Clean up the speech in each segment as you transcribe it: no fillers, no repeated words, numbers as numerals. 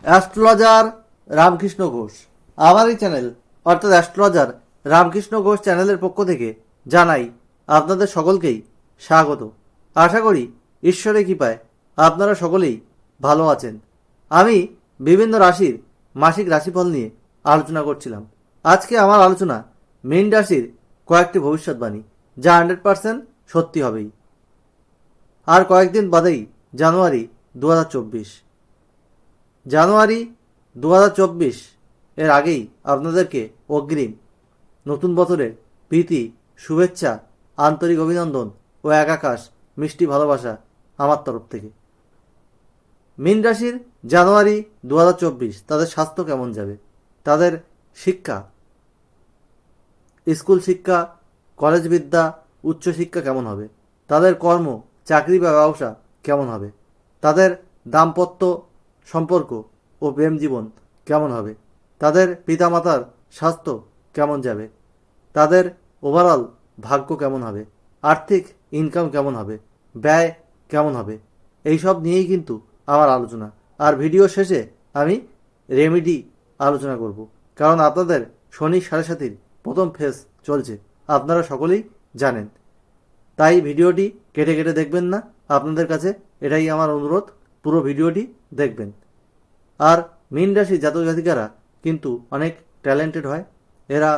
Astrologer Ramakrishna Ghosh. আমার এই channel অর্থাৎ অ্যাস্ট্রোলজার রামকৃষ্ণ ঘোষ চ্যানেলের পক্ষ থেকে জানাই আপনাদের সকলকেই স্বাগত। আশা করি ঈশ্বরের কৃপায় আপনারা সকলেই ভালো আছেন। আমি বিভিন্ন রাশির মাসিক রাশিফল নিয়ে আলোচনা করছিলাম। আজকে আমার আলোচনা মীন রাশির কয়েকটি ভবিষ্যৎবাণী, যা 100% সত্যি হবেই। আর কয়েকদিন বাদেই জানুয়ারি 2024। জানুয়ারি 2024 এর আগেই আপনাদেরকে অগ্রিম নতুন বছরের প্রীতি, শুভেচ্ছা, আন্তরিক অভিনন্দন ও এক আকাশ মিষ্টি ভালোবাসা আমার তরফ থেকে। মীন রাশির জানুয়ারি 2024 তাদের স্বাস্থ্য কেমন যাবে, তাদের শিক্ষা, স্কুল শিক্ষা, কলেজ বিদ্যা, উচ্চশিক্ষা কেমন হবে, তাদের কর্ম, চাকরি বা ব্যবসা কেমন হবে, তাদের দাম্পত্য সম্পর্ক ও প্রেম জীবন কেমন হবে, তাদের পিতামাতার স্বাস্থ্য কেমন যাবে, তাদের ওভারঅল ভাগ্য কেমন হবে, আর্থিক ইনকাম কেমন হবে, ব্যয় কেমন হবে, এইসব নিয়েই কিন্তু আমার আলোচনা। আর ভিডিও শেষে আমি রেমেডি আলোচনা করব, কারণ আপনাদের শনি 7.5 প্রথম ফেজ চলছে, আপনারা সকলেই জানেন। তাই ভিডিওটি কেটে কেটে দেখবেন না, আপনাদের কাছে এটাই আমার অনুরোধ, পুরো ভিডিওটি দেখবেন। আর মীন রাশি জাতক জাতিকারা কিন্তু অনেক ট্যালেন্টেড হয়। এরা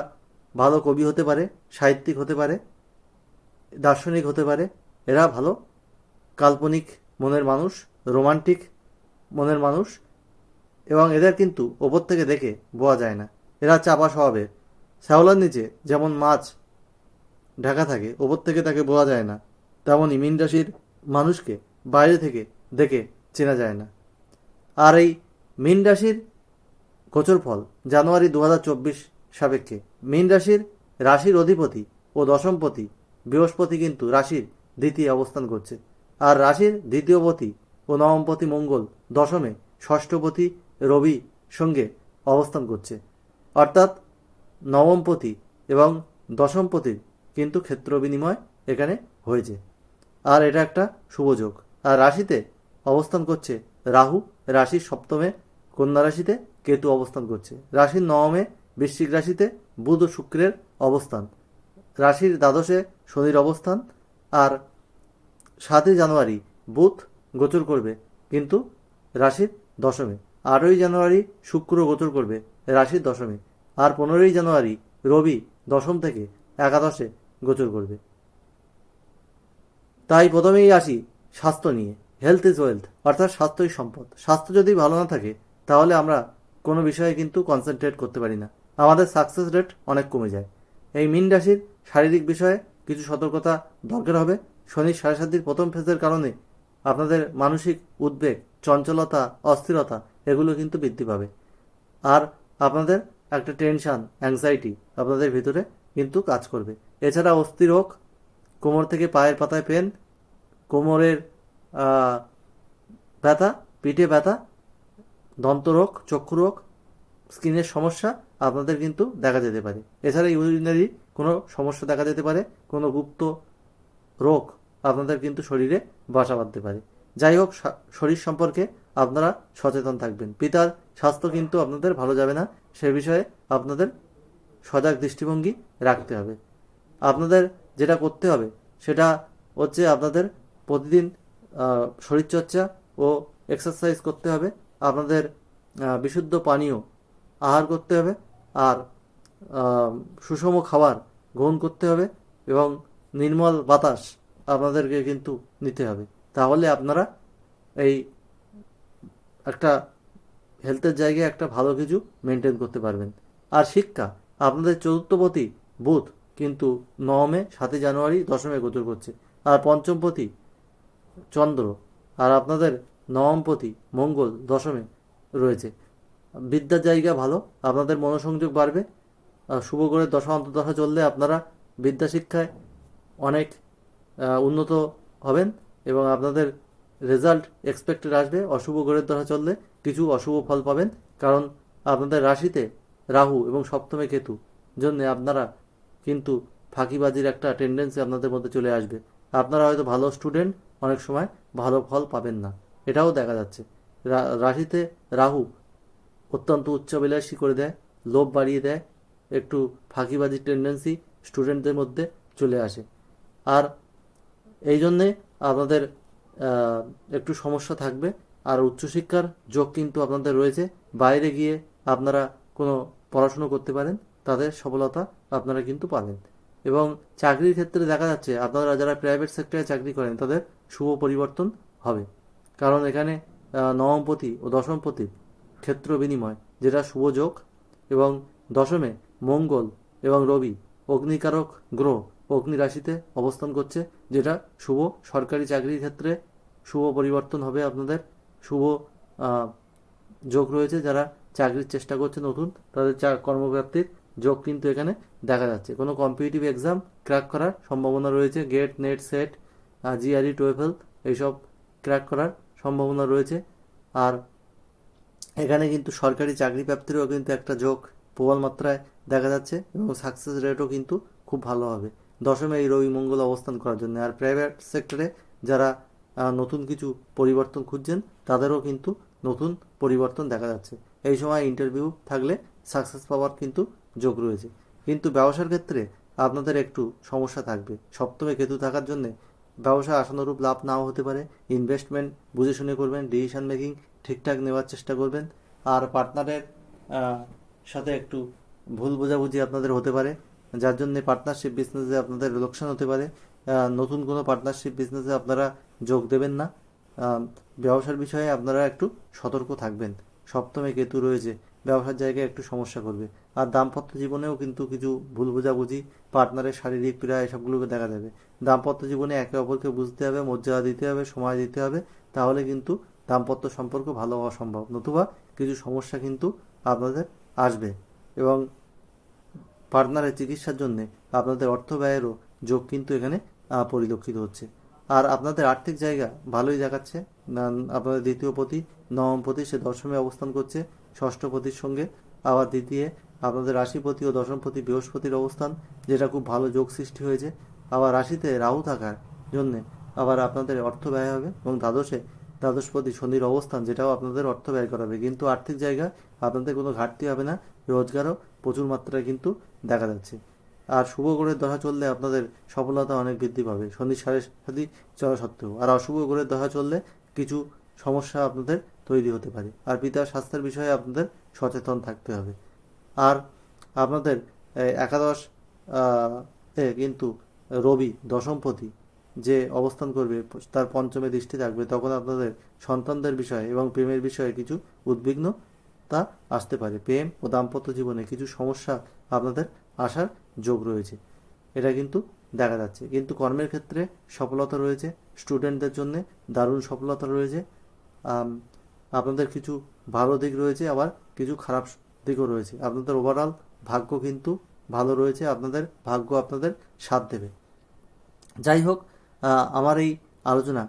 ভালো কবি হতে পারে, সাহিত্যিক হতে পারে, দার্শনিক হতে পারে। এরা ভালো কাল্পনিক মনের মানুষ, রোমান্টিক মনের মানুষ, এবং এদের কিন্তু ওপর থেকে দেখে বোঝা যায় না। এরা চাপা স্বভাবের। শ্যাওলার নিচে যেমন মাছ ঢাকা থাকে, ওপর থেকে তাকে বোঝা যায় না, তেমনই মীন রাশির মানুষকে বাইরে থেকে দেখে চেনা যায় না। আর এই মীন রাশির গোচর ফল জানুয়ারি 2024 সাপেক্ষে মীন রাশির অধিপতি ও দশমপতি বৃহস্পতি কিন্তু রাশির দ্বিতীয় অবস্থান করছে। আর রাশির দ্বিতীয়পতি ও নবমপতি মঙ্গল দশমে ষষ্ঠপতি রবি সঙ্গে অবস্থান করছে। অর্থাৎ নবমপতি এবং দশমপতির কিন্তু ক্ষেত্র বিনিময় এখানে হয়েছে। আর এটা একটা শুভযোগ। আর রাশিতে অবস্থান করছে রাহু, রাশির সপ্তমে কন্যা রাশিতে কেতু অবস্থান করছে, রাশির নবমে বৃশ্চিক রাশিতে বুধ ও শুক্রের অবস্থান, রাশির দ্বাদশে শনির অবস্থান। আর 7ই জানুয়ারি বুধ গোচর করবে কিন্তু রাশির দশমে, 8ই জানুয়ারি শুক্র গোচর করবে রাশির দশমে, আর 15ই জানুয়ারি রবি দশম থেকে একাদশে গোচর করবে। তাই প্রথমেই আসি স্বাস্থ্য নিয়ে। হেলথ ইজ ওয়েলথ, অর্থাৎ স্বাস্থ্যই সম্পদ। স্বাস্থ্য যদি ভালো না থাকে তাহলে আমরা কোনো বিষয়ে কিন্তু কনসেন্ট্রেট করতে পারি না, আমাদের সাকসেস রেট অনেক কমে যায়। এই মীন রাশির শারীরিক বিষয়ে কিছু সতর্কতা দরকার হবে। শনির 7.5 প্রথম ফেজের কারণে আপনাদের মানসিক উদ্বেগ, চঞ্চলতা, অস্থিরতা এগুলো কিন্তু বৃদ্ধি পাবে। আর আপনাদের একটা টেনশন, অ্যাংজাইটি আপনাদের ভিতরে কিন্তু কাজ করবে। এছাড়া অস্থির হোক, কোমর থেকে পায়ের পাতায় পেন, কোমরের ব্যথা, পিঠে ব্যথা, দন্তরোগ, চক্ষু রোগ, স্কিনের সমস্যা আপনাদের কিন্তু দেখা যেতে পারে। এছাড়া ইউরিনারি কোনো সমস্যা দেখা যেতে পারে, কোনো গুপ্ত রোগ আপনাদের কিন্তু শরীরে বাসা বাঁধতে পারে। যাই হোক, শরীর সম্পর্কে আপনারা সচেতন থাকবেন। পিতার স্বাস্থ্য কিন্তু আপনাদের ভালো যাবে না, সে বিষয়ে আপনাদের সজাগ দৃষ্টিভঙ্গি রাখতে হবে। আপনাদের যেটা করতে হবে সেটা হচ্ছে আপনাদের প্রতিদিন শরীরচর্চা ও এক্সারসাইজ করতে হবে, আপনাদের বিশুদ্ধ পানীয় আহার করতে হবে, আর সুষম খাবার গ্রহণ করতে হবে, এবং নির্মল বাতাস আপনাদেরকে কিন্তু নিতে হবে। তাহলে আপনারা এই একটা হেলথের জায়গায় একটা ভালো কিছু মেনটেন করতে পারবেন। আর শিক্ষা, আপনাদের চতুর্থপতি বুধ কিন্তু নবমে 7ই জানুয়ারি দশমে গোচর করছে, আর পঞ্চমপতি চন্দ্র আর আপনাদের নবমপতি মঙ্গল দশমে রয়েছে। বিদ্যার জায়গা ভালো, আপনাদের মনোসংযোগ বাড়বে। শুভ গ্রহের দশা অন্তর্দশা চললে আপনারা বিদ্যা শিক্ষায় অনেক উন্নত হবেন এবং আপনাদের রেজাল্ট এক্সপেক্টেড আসবে। অশুভ গ্রহের দশা চললে কিছু অশুভ ফল পাবেন, কারণ আপনাদের রাশিতে রাহু এবং সপ্তমে কেতু জন্য আপনারা কিন্তু ফাঁকিবাজির একটা টেন্ডেন্সি আপনাদের মধ্যে চলে আসবে। আপনারা হয়তো ভালো স্টুডেন্ট, অনেক সময় ভালো ফল পাবেন না, এটাও দেখা যাচ্ছে। রাশিতে রাহু অত্যন্ত উচ্চাভিলাষী করে দেয়, লোভ বাড়িয়ে দেয়, একটু ফাঁকিবাজির টেন্ডেন্সি স্টুডেন্টদের মধ্যে চলে আসে। আর এই জন্যে আপনাদের একটু সমস্যা থাকবে। আর উচ্চশিক্ষার যোগ কিন্তু আপনাদের রয়েছে, বাইরে গিয়ে আপনারা কোনো পড়াশুনো করতে পারেন, তাদের সফলতা আপনারা কিন্তু পাবেন। এবং চাকরির ক্ষেত্রে দেখা যাচ্ছে আপনারা যারা প্রাইভেট সেক্টরে চাকরি করেন তাদের শুভ পরিবর্তন হবে, কারণ এখানে নবমপতি ও দশমপতি ক্ষেত্র বিনিময় যেটা শুভ যোগ, এবং দশমে মঙ্গল এবং রবি অগ্নিকারক গ্রহ অগ্নি রাশিতে অবস্থান করছে, যেটা শুভ সরকারি চাকরির ক্ষেত্রে শুভ পরিবর্তন হবে আপনাদের। শুভ যোগ রয়েছে, যারা চাকরির চেষ্টা করছে নতুন তাদের কর্মপ্রাপ্তির যোগ কিন্তু এখানে দেখা যাচ্ছে। কোনো কম্পিটিটিভ এক্সাম ক্র্যাক করার সম্ভাবনা রয়েছে, গেট, নেট, সেট, জিআরই, টোয়েফেল এইসব ক্র্যাক করার সম্ভাবনা রয়েছে। আর এখানে কিন্তু সরকারি চাকরি প্রাপ্তিরও কিন্তু একটা যোগ প্রবল মাত্রায় দেখা যাচ্ছে, এবং সাকসেস রেটও কিন্তু খুব ভালো হবে দশমে এই রবি মঙ্গল অবস্থান করার জন্য। আর প্রাইভেট সেক্টরে যারা নতুন কিছু পরিবর্তন খুঁজছেন তাদেরও কিন্তু নতুন পরিবর্তন দেখা যাচ্ছে। এই সময় ইন্টারভিউ থাকলে সাকসেস পাওয়ার কিন্তু যোগ রয়েছে। কিন্তু ব্যবসার ক্ষেত্রে আপনাদের একটু সমস্যা থাকবে, সপ্তমে কেতু থাকার জন্য ব্যবসা আশানুরূপ লাভ নাও হতে পারে। ইনভেস্টমেন্ট বুঝে শুনে করবেন, ডিসিশন মেকিং ঠিকঠাক নেওয়ার চেষ্টা করবেন। আর পার্টনারের সাথে একটু ভুল বোঝাবুঝি আপনাদের হতে পারে, যার জন্য পার্টনারশিপ বিজনেসে আপনাদের লোকসান হতে পারে। নতুন কোনো পার্টনারশিপ বিজনেসে আপনারা যোগ দেবেন না। ব্যবসার বিষয়ে আপনারা একটু সতর্ক থাকবেন। সপ্তমে কেতু রয়েছে, ব্যবসার জায়গায় একটু সমস্যা করবে। আর দাম্পত্য জীবনেও কিন্তু কিছু ভুল বোঝাবুঝি, পার্টনারের শারীরিক পীড়া এসবগুলোকে দেখা যাবে। দাম্পত্য জীবনে একে অপরকে বুঝতে হবে, মর্যাদা দিতে হবে, সময় দিতে হবে, তাহলে কিন্তু দাম্পত্য সম্পর্ক ভালো হওয়া সম্ভব, নতুবা কিছু সমস্যা কিন্তু আপনাদের আসবে। এবং পার্টনারের চিকিৎসার জন্য আপনাদের অর্থ ব্যয়েরও যোগ কিন্তু এখানে পরিলক্ষিত হচ্ছে। আর আপনাদের আর্থিক জায়গা ভালোই দেখাচ্ছে। আপনাদের দ্বিতীয় পতি নবমপতি সে দশমে অবস্থান করছে ষষ্ঠপতির সঙ্গে। আবার দ্বিতীয় আপনাদের রাশিপতি ও দশমপতি বৃহস্পতির অবস্থান, যেটা খুব ভালো যোগ সৃষ্টি হয়েছে। আবার রাশিতে রাহু থাকার জন্যে আবার আপনাদের অর্থ ব্যয় হবে, এবং দ্বাদশপতি শনির অবস্থান, যেটাও আপনাদের অর্থ ব্যয় করাবে। কিন্তু আর্থিক জায়গায় আপনাদের কোনো ঘাটতি হবে না, রোজগারও প্রচুর মাত্রায় কিন্তু দেখা যাচ্ছে। আর শুভ গ্রহের দশা চললে আপনাদের সফলতা অনেক বৃদ্ধি পাবে, শনির সাড়ে চলা সত্ত্বেও। আর অশুভ গ্রহের দশা চললে কিছু সমস্যা আপনাদের তৈরি হতে পারে। আর পিতার স্বাস্থ্যের বিষয়ে আপনাদের সচেতন থাকতে হবে। আর আপনাদের একাদশ কিন্তু রবি দশমপতি যে অবস্থান করবে তার পঞ্চমে দৃষ্টি থাকবে, তখন আপনাদের সন্তানদের বিষয়ে এবং প্রেমের বিষয়ে কিছু উদ্বিগ্নতা আসতে পারে। প্রেম ও দাম্পত্য জীবনে কিছু সমস্যা আপনাদের আসার যোগ রয়েছে, এটা কিন্তু দেখা যাচ্ছে। কিন্তু কর্মের ক্ষেত্রে সফলতা রয়েছে, স্টুডেন্টদের জন্য দারুণ সফলতা রয়েছে। আপনাদের কিছু ভালো দিক রয়েছে, আবার কিছু খারাপ দিকও রয়েছে। আপনাদের ওভারঅল ভাগ্য কিন্তু ভালো রয়েছে, আপনাদের ভাগ্য আপনাদের সাথ দেবে। যাই হোক, আমার এই আলোচনা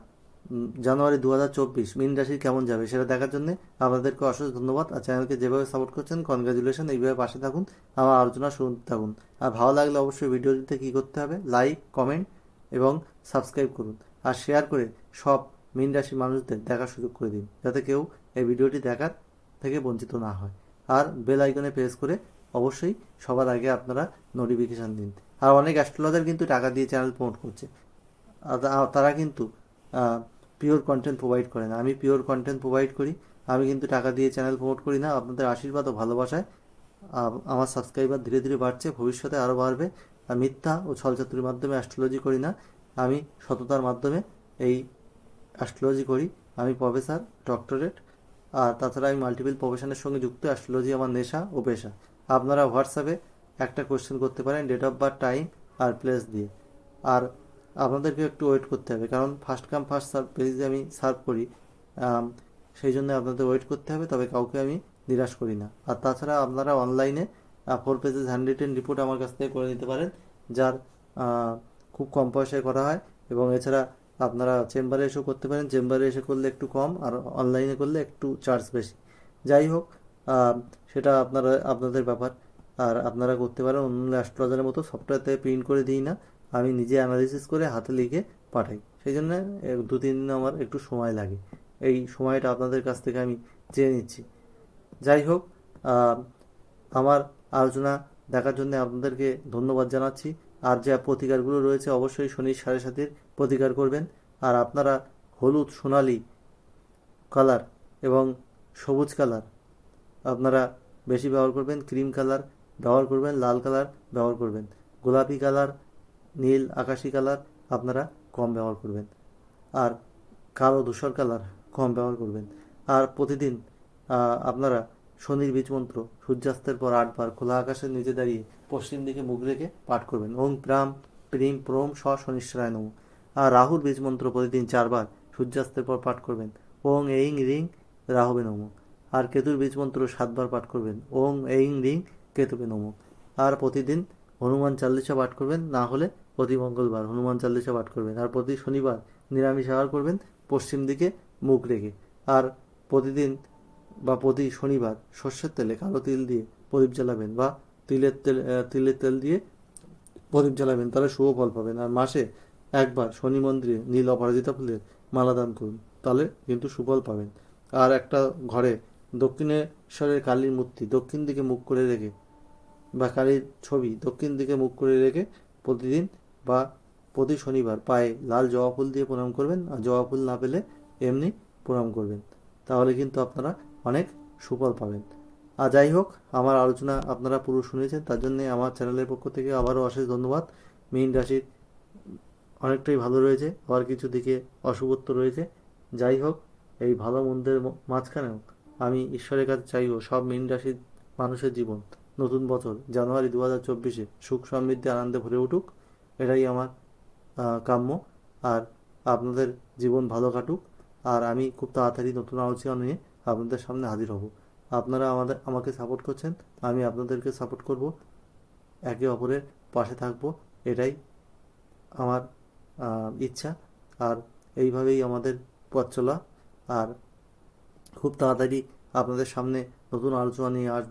জানুয়ারি 2024 মীন রাশির কেমন যাবে সেটা দেখার জন্য আপনাদেরকে অশেষ ধন্যবাদ। আর চ্যানেলকে যেভাবে সাপোর্ট করছেন কনগ্রাচুলেশন, এইভাবে পাশে থাকুন, আমার আলোচনা শুনতে থাকুন। আর ভালো লাগলে অবশ্যই ভিডিওটিতে কী করতে হবে, লাইক, কমেন্ট এবং সাবস্ক্রাইব করুন। আর শেয়ার করে সব মীন রাশির মানুষদের দেখার সুযোগ করে দিন, যাতে কেউ এই ভিডিওটি দেখার থেকে বঞ্চিত না হয়। আর বেল আইকনে প্রেস করে অবশ্যই সবার আগে আপনারা নোটিফিকেশান দিন। আর অনেক অ্যাস্ট্রোলজার কিন্তু টাকা দিয়ে চ্যানেল প্রমোট করছে, তারা কিন্তু পিওর কন্টেন্ট প্রোভাইড করে না। আমি পিওর কন্টেন্ট প্রোভাইড করি, আমি কিন্তু টাকা দিয়ে চ্যানেল প্রমোট করি না। আপনাদের আশীর্বাদ ও ভালোবাসায় আমার সাবস্ক্রাইবার ধীরে ধীরে বাড়ছে, ভবিষ্যতে আরও বাড়বে। মিথ্যা ও ছলচাতুরির মাধ্যমে অ্যাস্ট্রোলজি করি না, আমি সততার মাধ্যমে এই অ্যাস্ট্রোলজি করি। আমি প্রফেসর, ডক্টরেট, আর তাছাড়া আমি মাল্টিপল প্রফেশনের সঙ্গে যুক্ত। অ্যাস্ট্রোলজি আমার নেশা ও পেশা। আপনারা হোয়াটসঅ্যাপে একটা কোয়েশ্চেন করতে পারেন, ডেট অফ বার্থ, টাইম আর প্লেস দিয়ে। আর আপনাদেরকে একটু ওয়েট করতে হবে, কারণ ফার্স্ট কাম ফার্স্ট সার্ভ বেসিসে আমি সার্ভ করি, সেই জন্য আপনাদের ওয়েট করতে হবে। তবে কাউকে আমি নিরাশ করি না। আর তাছাড়া আপনারা অনলাইনে 4 পেজেস হ্যান্ড রিটেন রিপোর্ট আমার কাছ থেকে করে নিতে পারেন, যার খুব কম পয়সায় করা হয়। এবং এছাড়া আপনারা চেম্বারে এসেও করতে পারেন, চেম্বারে এসে করলে একটু কম, আর অনলাইনে করলে একটু চার্জ বেশি। যাই হোক, সেটা আপনাদের ব্যাপার। আর আপনারা করতে পারেন। অন্য অ্যাস্ট্রোলজারের মতো সফটওয়্যার থেকে প্রিন্ট করে দিই না, আমি নিজে অ্যানালিসিস করে হাতে লিখে পাঠাই। সেই জন্য 2-3 দিন আমার একটু সময় লাগে, এই সময়টা আপনাদের কাছ থেকে আমি চেয়ে নিচ্ছি। যাই হোক, আহ, আমার আলোচনা দেখার জন্য আপনাদেরকে ধন্যবাদ জানাচ্ছি। আর যা প্রতিকারগুলো রয়েছে অবশ্যই শনির 7.5 প্রতিকার করবেন। আর আপনারা হলুদ, সোনালি কালার এবং সবুজ কালার আপনারা বেশি ব্যবহার করবেন, ক্রিম কালার ব্যবহার করবেন, লাল কালার ব্যবহার করবেন, গোলাপি কালার, নীল আকাশি কালার আপনারা কম ব্যবহার করবেন, আর কালো ধূসর কালার কম ব্যবহার করবেন। আর প্রতিদিন আপনারা শনির বীজ মন্ত্র সূর্যাস্তের পর 8 বার খোলা আকাশের নিচে দাঁড়িয়ে পশ্চিম দিকে মুখ রেখে পাঠ করবেন। ওং প্রাম প্রিম প্রোম স শনিশ্বরায় নমঃ। আর রাহুর বীজ মন্ত্র প্রতিদিন 4 বার সূর্যাস্তের পর পাঠ করবেন। ওং এইং রিং রাহবে নমঃ। আর কেতুর বীজ মন্ত্র 7 বার পাঠ করবেন। ওং এইং রিং কেতুবে নমঃ। আর প্রতিদিন হনুমান চাল্লিশা পাঠ করবেন, না হলে প্রতি মঙ্গলবার হনুমান চাল্লিশা পাঠ করবেন। আর প্রতি শনিবার নিরামিষ আহার করবেন পশ্চিম দিকে মুখ রেখে। আর প্রতিদিন বা প্রতি শনিবার সর্ষের তেলে কালো তিল দিয়ে প্রদীপ জ্বালাবেন, বা তিলের তেল দিয়ে প্রদীপ জ্বালাবেন, তাহলে শুভ ফল পাবেন। আর মাসে 1 বার শনি মন্দিরে নীল অপরাজিতা ফুলের মালা দান করুন, তাহলে কিন্তু সুফল পাবেন। আর একটা ঘরে দক্ষিণেশ্বরের কালীর মূর্তি দক্ষিণ দিকে মুখ করে রেখে, বা কালীর ছবি দক্ষিণ দিকে মুখ করে রেখে প্রতিদিন বা প্রতি শনিবার পায়ে লাল জবা ফুল দিয়ে প্রণাম করবেন। আর জবা ফুল না পেলে এমনি প্রণাম করবেন, তাহলে কিন্তু আপনারা অনেক সুফল পাবেন। আর যাই হোক, আমার আলোচনা আপনারা পুরো শুনেছেন, তার জন্য আমার চ্যানেলের পক্ষ থেকে আবারও অশেষ ধন্যবাদ। মীন রাশির অনেকটাই ভালো রয়েছে, আবার কিছু দিকে অশুভত্ব রয়েছে। যাই হোক, এই ভালো মন্দের মাঝখানেও আমি ঈশ্বরের কাছে চাইব সব মীন রাশির মানুষের জীবন নতুন বছর জানুয়ারি 2024-এ সুখ সমৃদ্ধি আনন্দে ভরে উঠুক, এটাই আমার কাম্য। আর আপনাদের জীবন ভালো কাটুক। আর আমি খুব তাড়াতাড়ি নতুন আলোচনা নিয়ে আপনাদের সামনে হাজির হব। আপনারা আমাকে সাপোর্ট করছেন, আমি আপনাদেরকে সাপোর্ট করব, একে অপরের পাশে থাকব, এটাই আমার ইচ্ছা। আর এইভাবেই আমাদের পথ চলা। আর খুব তাড়াতাড়ি আপনাদের সামনে নতুন আলোচনা নিয়ে আসবো।